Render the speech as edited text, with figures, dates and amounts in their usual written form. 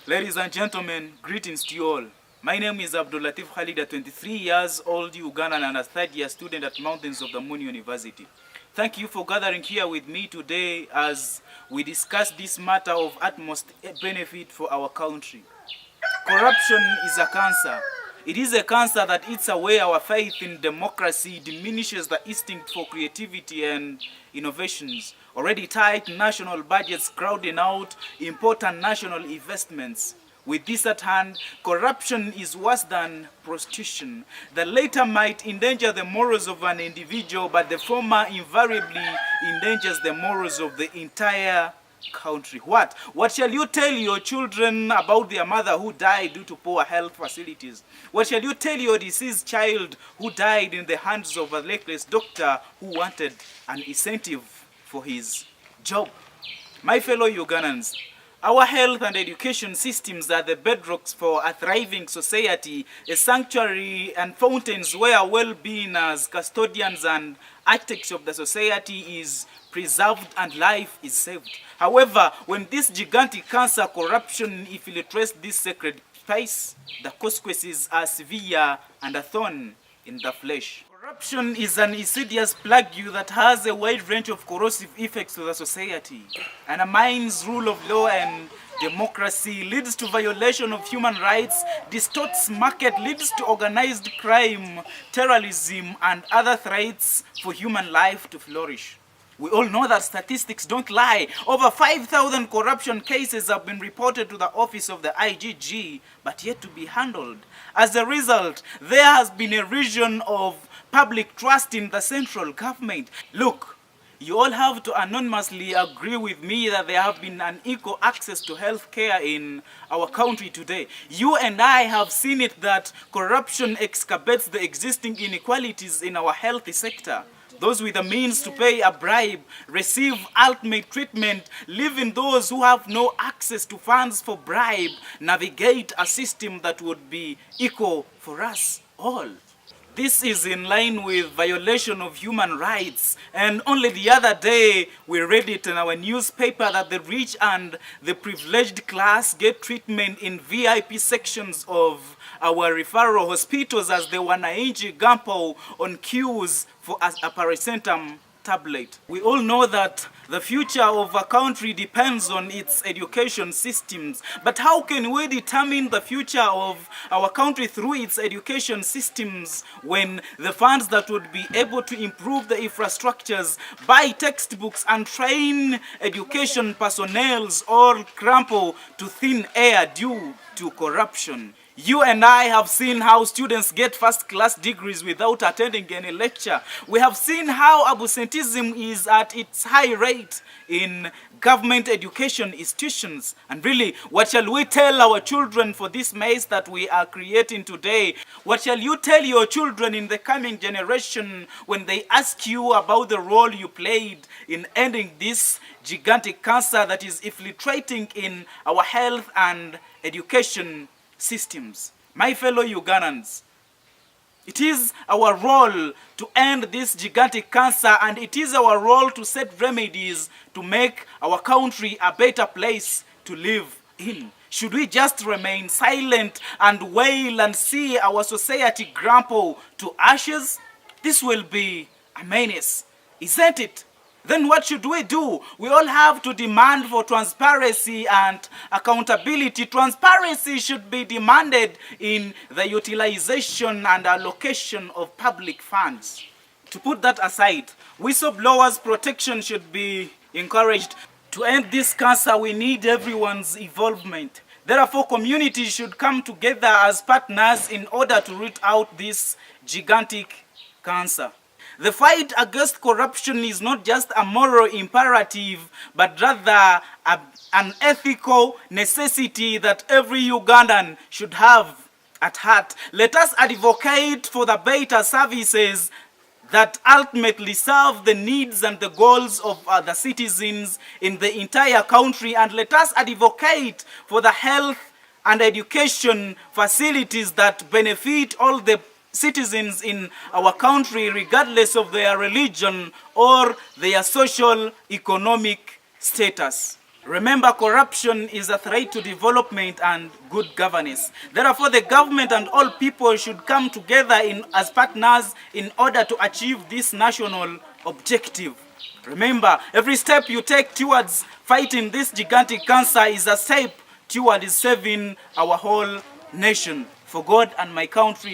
Ladies and gentlemen, greetings to you all. My name is Abdullatif Khalid, a 23 years old Ugandan and a third-year student at Mountains of the Moon University. Thank you for gathering here with me today as we discuss this matter of utmost benefit for our country. Corruption is a cancer. It is a cancer that eats away our faith in democracy, diminishes the instinct for creativity and innovations. Already tight national budgets crowding out important national investments. With this at hand, corruption is worse than prostitution. The latter might endanger the morals of an individual, but the former invariably endangers the morals of the entire country. What shall you tell your children about their mother who died due to poor health facilities? What shall you tell your deceased child who died in the hands of a reckless doctor who wanted an incentive for his job? My fellow Ugandans, our health and education systems are the bedrocks for a thriving society, a sanctuary and fountains where well-being as custodians and architects of the society is preserved and life is saved. However, when this gigantic cancer corruption infiltrates this sacred space, the consequences are severe and a thorn in the flesh. Corruption is an insidious plague that has a wide range of corrosive effects to the society. Undermines rule of law and democracy, leads to violation of human rights, distorts market, leads to organized crime, terrorism, and other threats for human life to flourish. We all know that statistics don't lie. Over 5,000 corruption cases have been reported to the office of the IGG, but yet to be handled. As a result, there has been a erosion of public trust in the central government. Look, you all have to anonymously agree with me that there have been unequal access to health care in our country today. You and I have seen it that corruption excavates the existing inequalities in our health sector. Those with the means to pay a bribe receive ultimate treatment, leaving those who have no access to funds for bribe navigate a system that would be equal for us all. This is in line with violation of human rights, and only the other day we read it in our newspaper that the rich and the privileged class get treatment in VIP sections of our referral hospitals as the wananchi gamble on queues for a paracetamol tablet. We all know that the future of a country depends on its education systems. But how can we determine the future of our country through its education systems when the funds that would be able to improve the infrastructures, buy textbooks and train education personnel all crumple to thin air due to corruption? You and I have seen how students get first-class degrees without attending any lecture. We have seen how absenteeism is at its high rate in government education institutions. And really, what shall we tell our children for this mess that we are creating today? What shall you tell your children in the coming generation when they ask you about the role you played in ending this gigantic cancer that is infiltrating in our health and education systems? My fellow Ugandans, it is our role to end this gigantic cancer, and it is our role to set remedies to make our country a better place to live in. Should we just remain silent and wail and see our society crumble to ashes? This will be a menace, isn't it? Then what should we do? We all have to demand for transparency and accountability. Transparency should be demanded in the utilization and allocation of public funds. To put that aside, whistleblowers' protection should be encouraged. To end this cancer, we need everyone's involvement. Therefore, communities should come together as partners in order to root out this gigantic cancer. The fight against corruption is not just a moral imperative, but rather an ethical necessity that every Ugandan should have at heart. Let us advocate for the better services that ultimately serve the needs and the goals of the citizens in the entire country, and let us advocate for the health and education facilities that benefit all the citizens in our country regardless of their religion or their social economic status. Remember, corruption is a threat to development and good governance. Therefore, the government and all people should come together as partners in order to achieve this national objective. Remember, every step you take towards fighting this gigantic cancer is a step towards saving our whole nation. For God and my country.